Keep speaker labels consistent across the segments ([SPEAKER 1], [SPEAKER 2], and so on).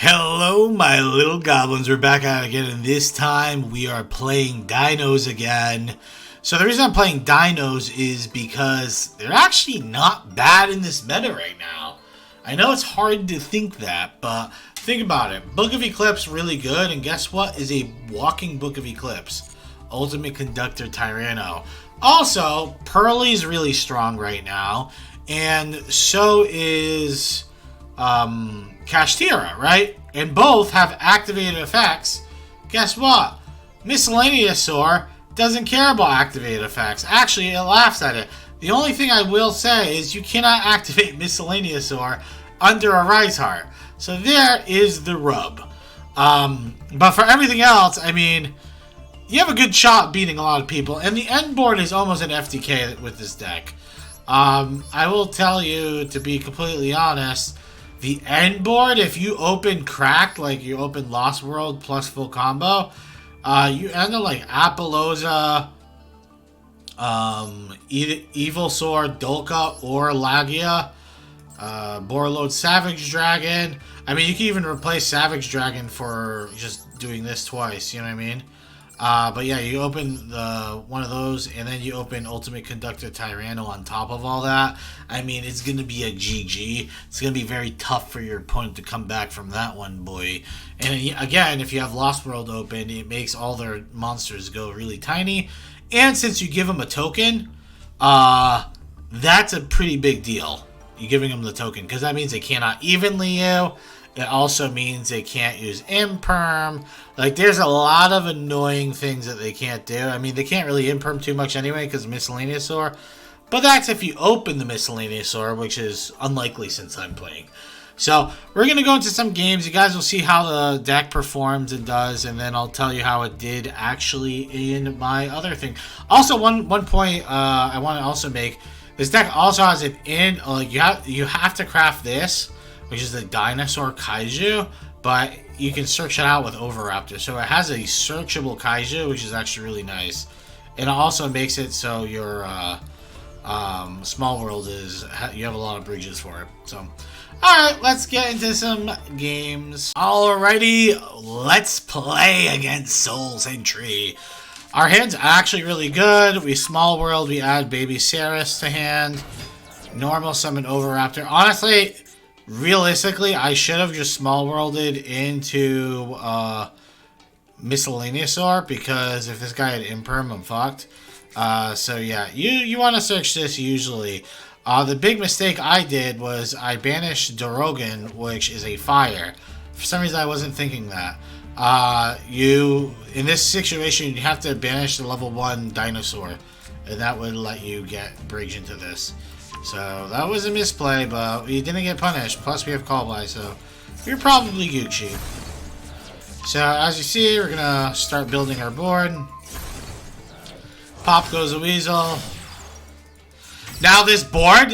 [SPEAKER 1] Hello, my little goblins. We're back at it again, and this time we are playing dinos again. So the reason I'm playing dinos is because they're actually not bad in this meta right now. I know it's hard to think that, but think about it. Book of Eclipse really good, and guess what is a walking Book of Eclipse? Ultimate Conductor Tyranno. Also, Pearly's really strong right now, and so is Kashtira, right? And both have activated effects. Guess what? Miscellaneousaur doesn't care about activated effects. Actually, it laughs at it. The only thing I will say is you cannot activate Miscellaneousaur under a Rise Heart. So there is the rub. But for everything else, I mean, you have a good shot beating a lot of people. And the end board is almost an FTK with this deck. I will tell you, to be completely honest, the end board, if you open Cracked, like you open Lost World plus full combo, you end up like Apollousa, Evil Sword, Dolka, or Lagia, Borload Savage Dragon. I mean, you can even replace Savage Dragon for just doing this twice, you know what I mean? But yeah, you open one of those, and then you open Ultimate Conductor Tyranno on top of all that. I mean, it's going to be a GG. It's going to be very tough for your opponent to come back from that one, boy. And again, if you have Lost World open, it makes all their monsters go really tiny. And since you give them a token, that's a pretty big deal. You're giving them the token, because that means they cannot evenly you. It also means they can't use Imperm. Like, there's a lot of annoying things that they can't do. I mean, they can't really Imperm too much anyway because of Miscellaneousaur. But that's if you open the Miscellaneousaur, which is unlikely since I'm playing. So, we're going to go into some games. You guys will see how the deck performs and does, and then I'll tell you how it did actually in my other thing. Also, one point I want to also make. This deck also has an you have to craft this, which is the Dinosaur Kaiju, but you can search it out with Overraptor. So it has a searchable Kaiju, which is actually really nice. And it also makes it so your Small World you have a lot of bridges for it. So, alright, let's get into some games. Alrighty, let's play against Soul Sentry. Our hand's actually really good. We Small World, we add Baby Saris to hand. Normal summon Overraptor. Honestly, realistically, I should have just Small Worlded into Miscellaneousaur, because if this guy had Imperm, I'm fucked. So yeah, you want to search this usually. The big mistake I did was I banished Dorogan, which is a fire. For some reason, I wasn't thinking that. In this situation, you have to banish the level 1 dinosaur, and that would let you get bridge into this. So that was a misplay, but we didn't get punished. Plus we have Callby, so we're probably Gucci. So as you see, we're gonna start building our board. Pop goes a Weasel. Now this board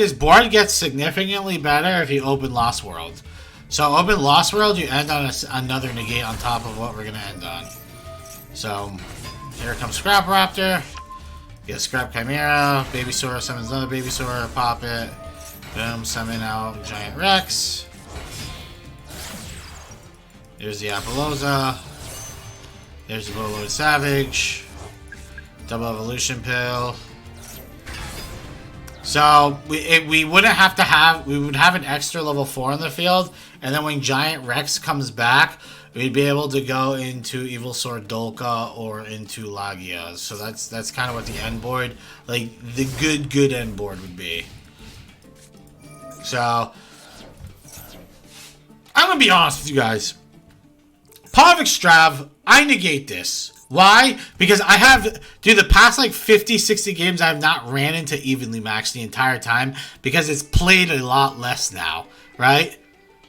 [SPEAKER 1] gets significantly better if you open Lost World. So open Lost World, you end on another negate on top of what we're gonna end on. So here comes Scrap Raptor. Get Scrap Chimera, Babysaur summons another Babysaur, pop it, boom, summon out Giant Rex. There's the Apollousa. There's the Borload Savage. Double Evolution Pill. So we wouldn't have to have, we would have an extra level 4 in the field, and then when Giant Rex comes back, we'd be able to go into Evil Sword Dolka or into Lagia. So that's kind of what the end board, like the good end board would be. So I'm gonna be honest with you guys. Paw of Extrav, I negate this. Why? Because I have, dude, the past like 50, 60 games I have not ran into evenly matched the entire time, because it's played a lot less now, right?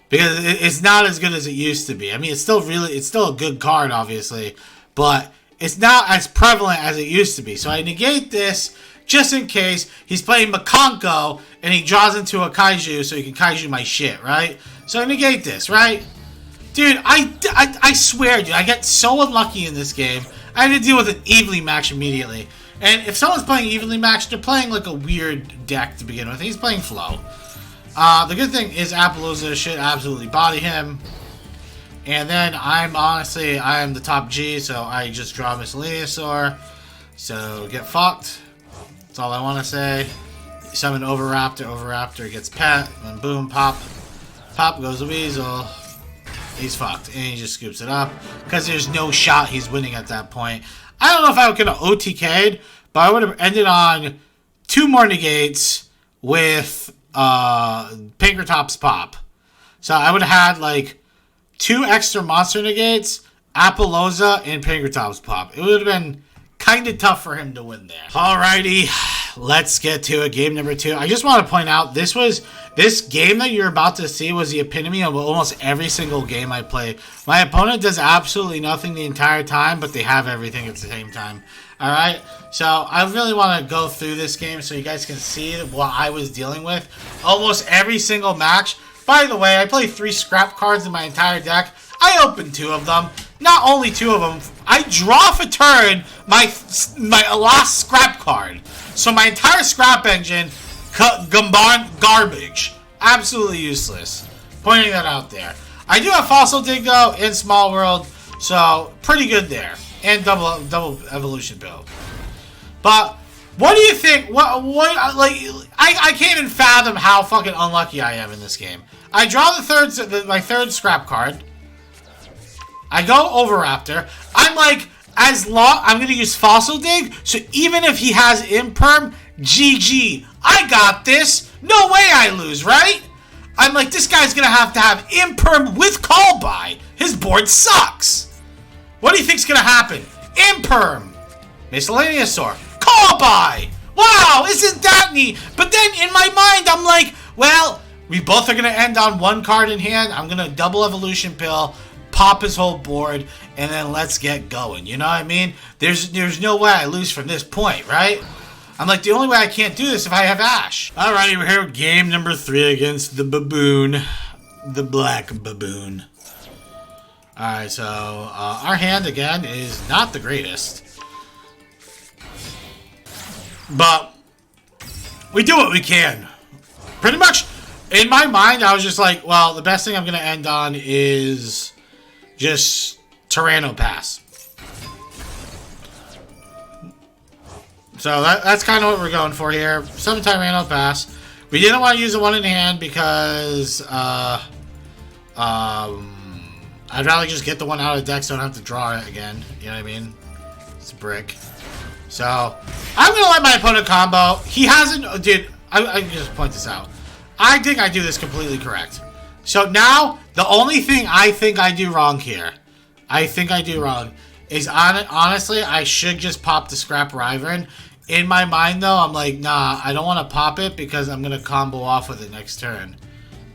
[SPEAKER 1] Because it's not as good as it used to be. I mean, it's still a good card, obviously, but it's not as prevalent as it used to be. So I negate this just in case he's playing Makonko and he draws into a Kaiju so he can Kaiju my shit, right? So I negate this, right? Dude, I swear, dude, I get so unlucky in this game. I had to deal with an evenly match immediately. And if someone's playing evenly matched, they're playing like a weird deck to begin with. He's playing Flow. The good thing is Apollousa should absolutely body him. And then I am the top G, so I just draw Miscellaneousaur. So get fucked. That's all I want to say. Summon Overraptor. Overraptor gets pet. And boom, pop. Pop goes the Weasel. He's fucked. And he just scoops it up. Because there's no shot he's winning at that point. I don't know if I could have OTK'd, but I would have ended on 2 more negates with Pinkertop's pop. So I would have had like 2 extra monster negates, Apollousa, and Pinkertop's pop. It would have been kind of tough for him to win there. Alrighty, let's get to it. Game number 2. I just want to point out, this game that you're about to see was the epitome of almost every single game I play. My opponent does absolutely nothing the entire time, but they have everything at the same time. Alright, so I really want to go through this game so you guys can see what I was dealing with. Almost every single match. By the way, I play 3 scrap cards in my entire deck. I opened 2 of them. Not only 2 of them, I draw for turn my last scrap card. So my entire scrap engine, garbage. Absolutely useless. Pointing that out there. I do have Fossil Dig though in Small World, so pretty good there. And double evolution build. But what do you think? I can't even fathom how fucking unlucky I am in this game. I draw my third scrap card. I go Overraptor. I'm like, I'm gonna use Fossil Dig, so even if he has Imperm, GG. I got this. No way I lose, right? I'm like, this guy's gonna have to have Imperm with Call By. His board sucks. What do you think's gonna happen? Imperm. Miscellaneousaur. Call By. Wow, isn't that neat? But then in my mind, I'm like, well, we both are gonna end on 1 card in hand. I'm gonna double evolution pill, pop his whole board, and then let's get going. You know what I mean? There's no way I lose from this point, right? I'm like, the only way I can't do this if I have Ash. Alrighty, we're here with game number 3 against the baboon. The black baboon. Alright, so our hand again is not the greatest. But we do what we can. Pretty much, in my mind, I was just like, well, the best thing I'm going to end on is just Tyranno Pass. So that's kind of what we're going for here. Some Tyranno Pass. We didn't want to use the 1 in hand because I'd rather just get the 1 out of the deck so I don't have to draw it again. You know what I mean? It's a brick. So, I'm going to let my opponent combo. He hasn't... Dude, I can just point this out. I think I do this completely correct. So now, the only thing I think I do wrong here, is honestly, I should just pop the Scrap Wyvern. In my mind, though, I'm like, nah, I don't want to pop it because I'm going to combo off with it next turn.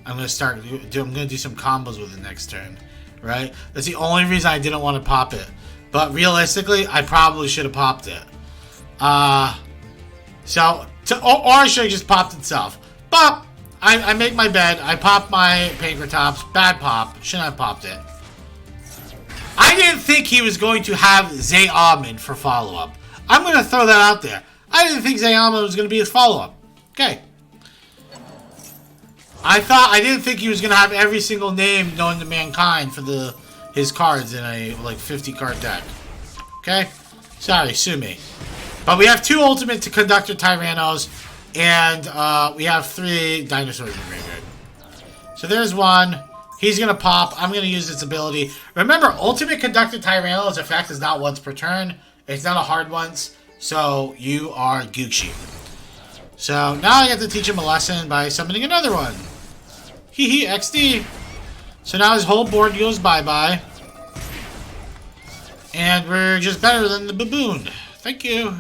[SPEAKER 1] I'm going to do some combos with it next turn. Right? That's the only reason I didn't want to pop it. But realistically, I probably should have popped it. Or I should have just popped itself. But I make my bed. I pop my Pinkertops. Bad pop. Shouldn't have popped it. I didn't think he was going to have Zayamon for follow-up. I'm going to throw that out there. I didn't think Zayamon was going to be his follow-up. Okay. I didn't think he was going to have every single name known to mankind for his cards in a, 50-card deck. Okay? Sorry, sue me. But we have 2 Ultimate Conductor Tyrannos, and we have 3 Dinosaurs in the graveyard. So there's 1. He's going to pop. I'm going to use its ability. Remember, Ultimate Conductor Tyranno's effect is not once per turn. It's not a hard once. So you are Gucci. So now I get to teach him a lesson by summoning another one. Hee XD. So now his whole board goes bye-bye. And we're just better than the baboon. Thank you.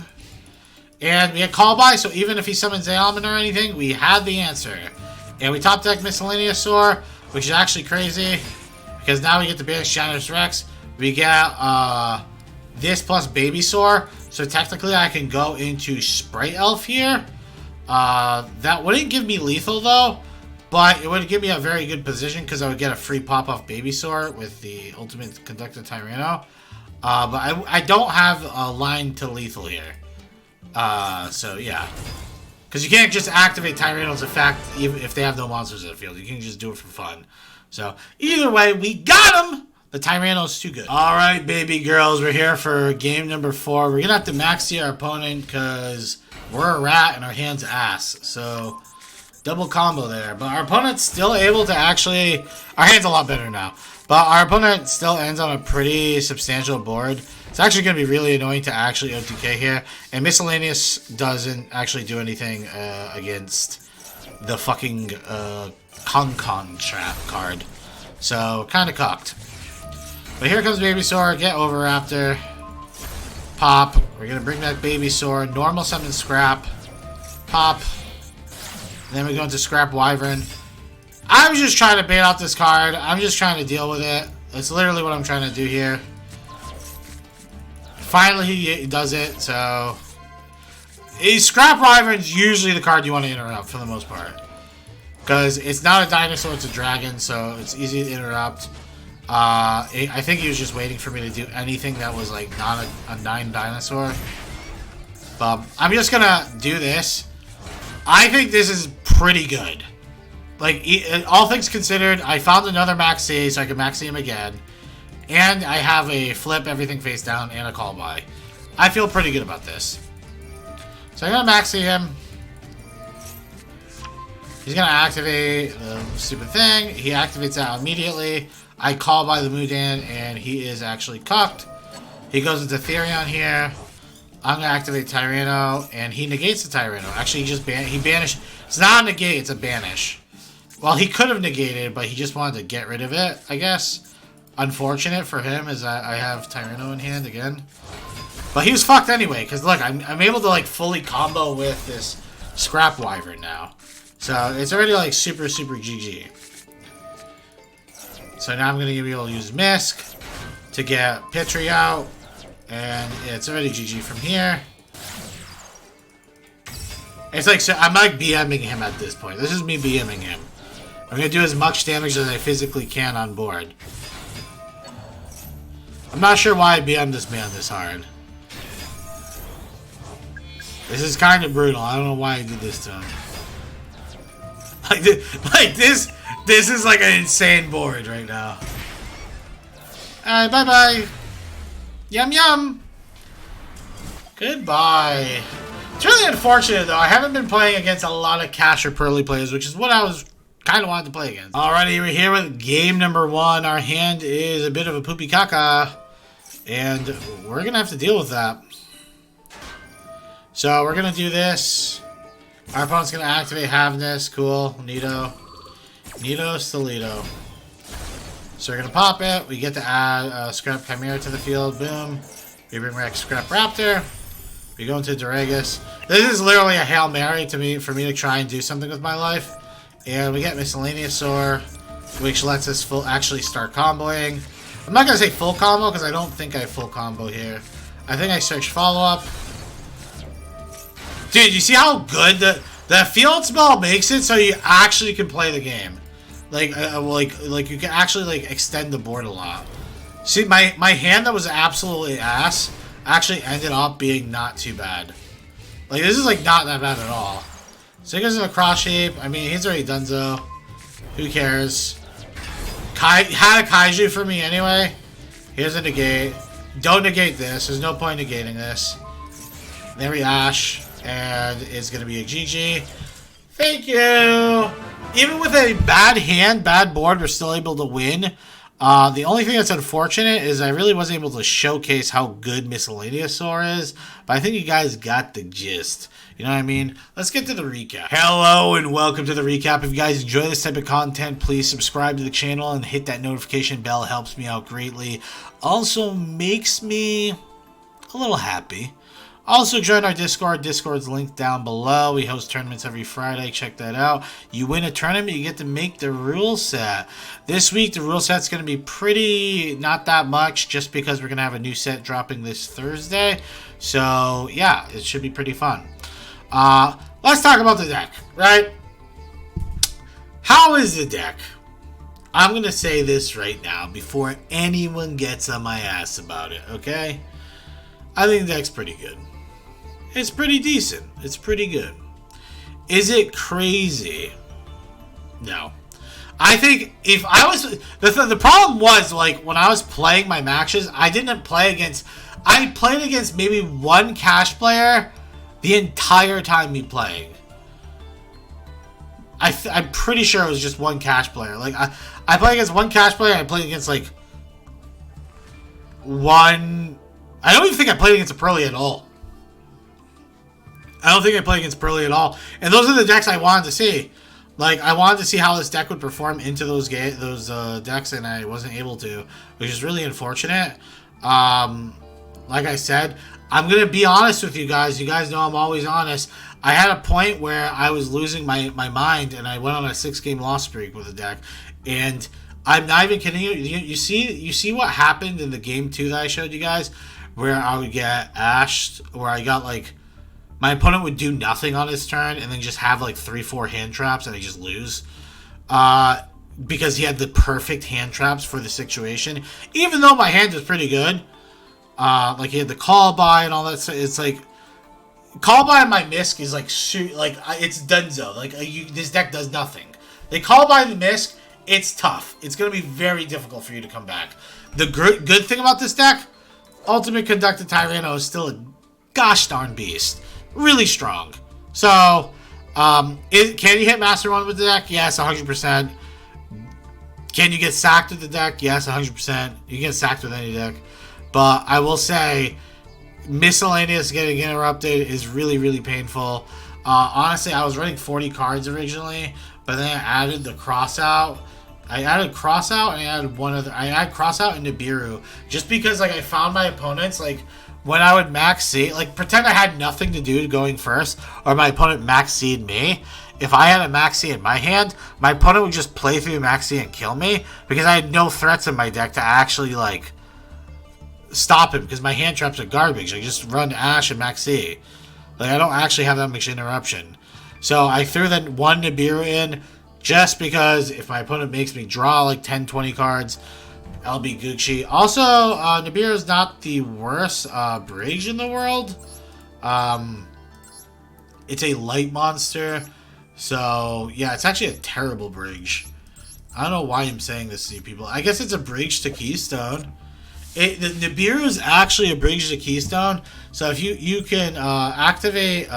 [SPEAKER 1] And we had Call By, so even if he summons Zayamon or anything, we had the answer. And we top deck Miscellaneousaur, which is actually crazy. Because now we get to banish Shadows Rex. We get this plus Babysaur. So technically I can go into Spray Elf here. That wouldn't give me lethal though. But it would give me a very good position because I would get a free pop-off Babysaur with the Ultimate Conductor Tyranno. But I don't have a line to lethal here. So yeah. Because you can't just activate Tyranno's effect even if they have no monsters in the field. You can just do it for fun. So either way, we got him! The Tyranno's too good. Alright, baby girls. We're here for game number 4. We're going to have to maxi our opponent because we're a rat and our hand's ass. So, double combo there. But our opponent's still able to actually... Our hand's a lot better now. But our opponent still ends on a pretty substantial board. It's actually going to be really annoying to actually OTK here. And Miscellaneous doesn't actually do anything against the fucking Con trap card. So, kind of cocked. But here comes Babysaur. Get over, Raptor. Pop. We're going to bring back Babysaur. Normal summon Scrap. Pop. And then we go into Scrap Wyvern. I'm just trying to bait out this card. I'm just trying to deal with it. That's literally what I'm trying to do here. Finally, he does it, so... Scrap Wyvern's usually the card you want to interrupt, for the most part. Because it's not a dinosaur, it's a dragon, so it's easy to interrupt. I think he was just waiting for me to do anything that was, like, not a 9 dinosaur. But I'm just gonna do this. I think this is pretty good. Like, all things considered, I found another Maxi, so I can Maxi him again. And I have a flip everything face down and a call by. I feel pretty good about this. So I'm gonna Maxi him. He's gonna activate the stupid thing. He activates that immediately. I call by the Mudan, and he is actually cocked. He goes into Therion here. I'm gonna activate Tyranno, and he negates the Tyranno. Actually, he banished. It's not a negate, it's a banish. Well, he could have negated, but he just wanted to get rid of it, I guess. Unfortunate for him is that I have Tyranno in hand again. But he was fucked anyway, because look, I'm able to like fully combo with this Scrap Wyvern now. So it's already like super GG. So now I'm going to be able to use Misk to get Pitry out. And it's already GG from here. It's like, so I'm like BMing him at this point. This is me BMing him. I'm going to do as much damage as I physically can on board. I'm not sure why I BM'd this man this hard. This is kind of brutal. I don't know why I did this to him. Like this is like an insane board right now. Alright, bye-bye. Yum yum. Goodbye. It's really unfortunate though. I haven't been playing against a lot of Cash or Pearly players, which is what I was kind of wanted to play against. Alrighty, we're here with game number 1. Our hand is a bit of a poopy caca. And we're going to have to deal with that. So we're going to do this. Our opponent's going to activate Havness. Cool. Neato. Neato Stolito. So we're going to pop it. We get to add Scrap Chimera to the field. Boom. We bring back Scrap Raptor. We go into Doragus. This is literally a Hail Mary to me for me to try and do something with my life. And we get Miscellaneousaur, which lets us actually start comboing. I'm not going to say full combo because I don't think I have full combo here. I think I search follow-up. Dude, you see how good the field spell makes it so you actually can play the game. Like you can actually like extend the board a lot. See, my hand that was absolutely ass actually ended up being not too bad. Like, this is like not that bad at all. So he goes in a cross shape. I mean, he's already donezo. Who cares? Had a Kaiju for me anyway. Here's a negate. Don't negate this. There's no point negating this. There we Ash. And it's going to be a GG. Thank you! Even with a bad hand, bad board, we're still able to win. The only thing that's unfortunate is I really wasn't able to showcase how good Miscellaneousaur is. But I think you guys got the gist. You know what I mean? Let's get to the recap. Hello and welcome to the recap. If you guys enjoy this type of content, please subscribe to the channel and hit that notification bell. It helps me out greatly. Also makes me a little happy. Also, join our Discord. Discord's linked down below. We host tournaments every Friday. Check that out. You win a tournament, you get to make the rule set. This week, the rule set's going to be pretty, not that much, just because we're going to have a new set dropping this Thursday. So, yeah, it should be pretty fun. Let's talk about the deck, right? How is the deck? I'm going to say this right now before anyone gets on my ass about it, okay? I think the deck's pretty good. It's pretty decent. It's pretty good. Is it crazy? No. I think if I was the problem was like when I was playing my matches, I didn't play against. I played against maybe one cash player the entire time me playing. I'm pretty sure it was just one cash player. Like I played against one cash player. I played against like one. I don't even think I played against a Pearly at all. I don't think I played against Pearly at all. And those are the decks I wanted to see. Like, I wanted to see how this deck would perform into those decks, and I wasn't able to, which is really unfortunate. Like I said, I'm going to be honest with you guys. You guys know I'm always honest. I had a point where I was losing my mind, and I went on a 6-game loss streak with the deck. And I'm not even kidding you. You see what happened in the game 2 that I showed you guys, where I would get ashed, where I got, like, my opponent would do nothing on his turn and then just have like 3-4 hand traps and I just lose. Because he had the perfect hand traps for the situation. Even though my hand was pretty good. Like he had the call by and all that stuff. It's like call by on my Misk is like it's dunzo. Like this deck does nothing. They call by the Misk, it's tough. It's gonna be very difficult for you to come back. The good thing about this deck, Ultimate Conductor Tyranno is still a gosh darn beast. Really strong. So, can you hit Master 1 with the deck? Yes, 100%. Can you get sacked with the deck? Yes, 100%. You can get sacked with any deck. But I will say, Miscellaneous getting interrupted is really, really painful. Honestly, I was running 40 cards originally, but then I added the Crossout. I added Crossout and I added one other. I added Crossout and Nibiru. Just because, like, I found my opponents, like, when I would max seed, like, pretend I had nothing to do going first, or my opponent max seed me. If I had a max seed in my hand, my opponent would just play through max seed and kill me, because I had no threats in my deck to actually, like, stop him, because my hand traps are garbage. I just run Ash and max seed. Like, I don't actually have that much interruption. So I threw that one Nibiru in, just because if my opponent makes me draw, like, 10, 20 cards, I'll be Gucci. Also, Nibiru is not the worst bridge in the world. It's a light monster. So, yeah, it's actually a terrible bridge. I don't know why I'm saying this to you people. I guess it's a bridge to Keystone. The Nibiru is actually a bridge to Keystone. So if you can activate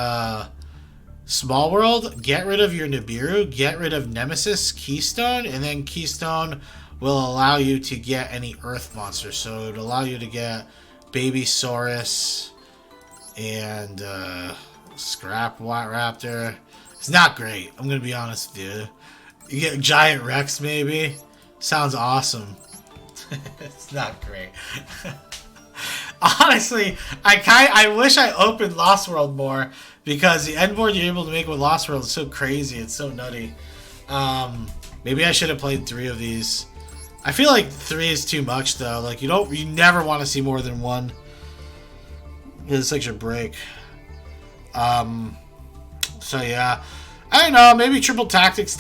[SPEAKER 1] Small World, get rid of your Nibiru, get rid of Nemesis, Keystone, and then Keystone will allow you to get any Earth monsters. So it would allow you to get Baby Saurus and Scrap Watt Raptor. It's not great. I'm going to be honest with you. You get Giant Rex maybe. Sounds awesome. It's not great. Honestly, I wish I opened Lost World more, because the end board you're able to make with Lost World is so crazy. It's so nutty. Maybe I should have played 3 of these. I feel like 3 is too much though. Like you never want to see more than 1. It's like your break. So yeah, I don't know. Maybe Triple Tactics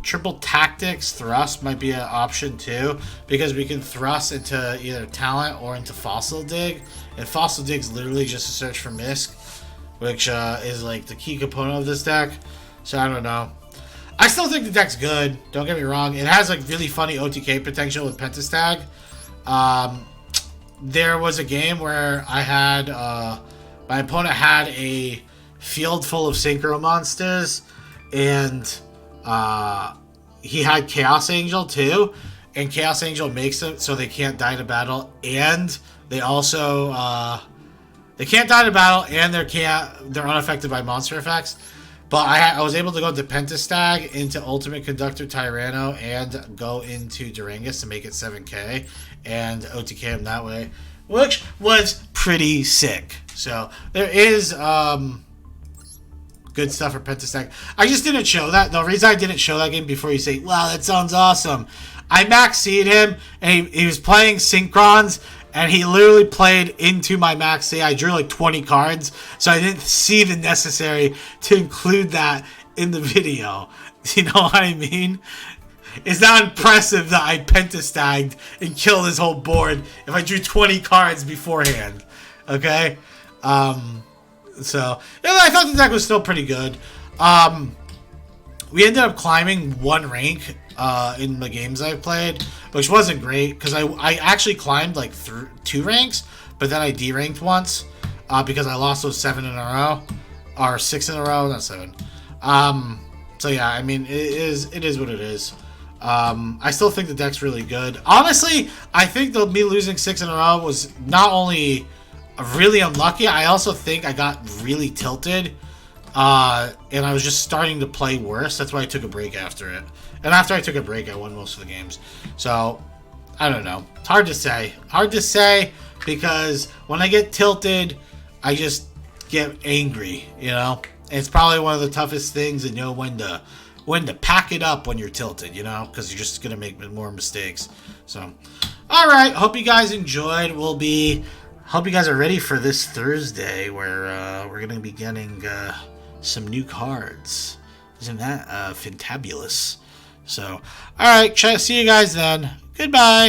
[SPEAKER 1] Triple Tactics Thrust might be an option too, because we can thrust into either Talent or into Fossil Dig, and Fossil Dig is literally just a search for Misk, which is like the key component of this deck. So I don't know. I still think the deck's good. Don't get me wrong. It has like really funny OTK potential with Pentastag. There was a game where I had my opponent had a field full of Synchro monsters, and he had Chaos Angel too, and Chaos Angel makes it so they can't die to battle, and they also they can't die to battle, and they're unaffected by monster effects. But I was able to go into Pentastag, into Ultimate Conductor Tyranno, and go into Durangus to make it 7k, and OTK him that way, which was pretty sick. So there is good stuff for Pentastag. I just didn't show that. The reason I didn't show that game before you say, wow, that sounds awesome. I max seed him, and he was playing Synchrons, and he literally played into my max seed. I drew like 20 cards, so I didn't see the necessary to include that in the video. You know what I mean? It's not impressive that I Pentastagged and killed his whole board if I drew 20 cards beforehand. Okay? So, yeah, I thought the deck was still pretty good. we ended up climbing one rank in the games I've played, which wasn't great because I actually climbed like two ranks, but then I deranked once because I lost those 7 in a row, or 6 in a row, not 7. So yeah, I mean, it is what it is. I still think the deck's really good. Honestly, I think that me losing 6 in a row was not only really unlucky, I also think I got really tilted. And I was just starting to play worse. That's why I took a break after it. And after I took a break, I won most of the games. So, I don't know. It's hard to say. Hard to say because when I get tilted, I just get angry, you know? And it's probably one of the toughest things to know when to pack it up when you're tilted, you know? Because you're just going to make more mistakes. So, alright. Hope you guys enjoyed. Hope you guys are ready for this Thursday where we're going to be getting some new cards. Isn't that fantabulous? So, alright, see you guys then. Goodbye.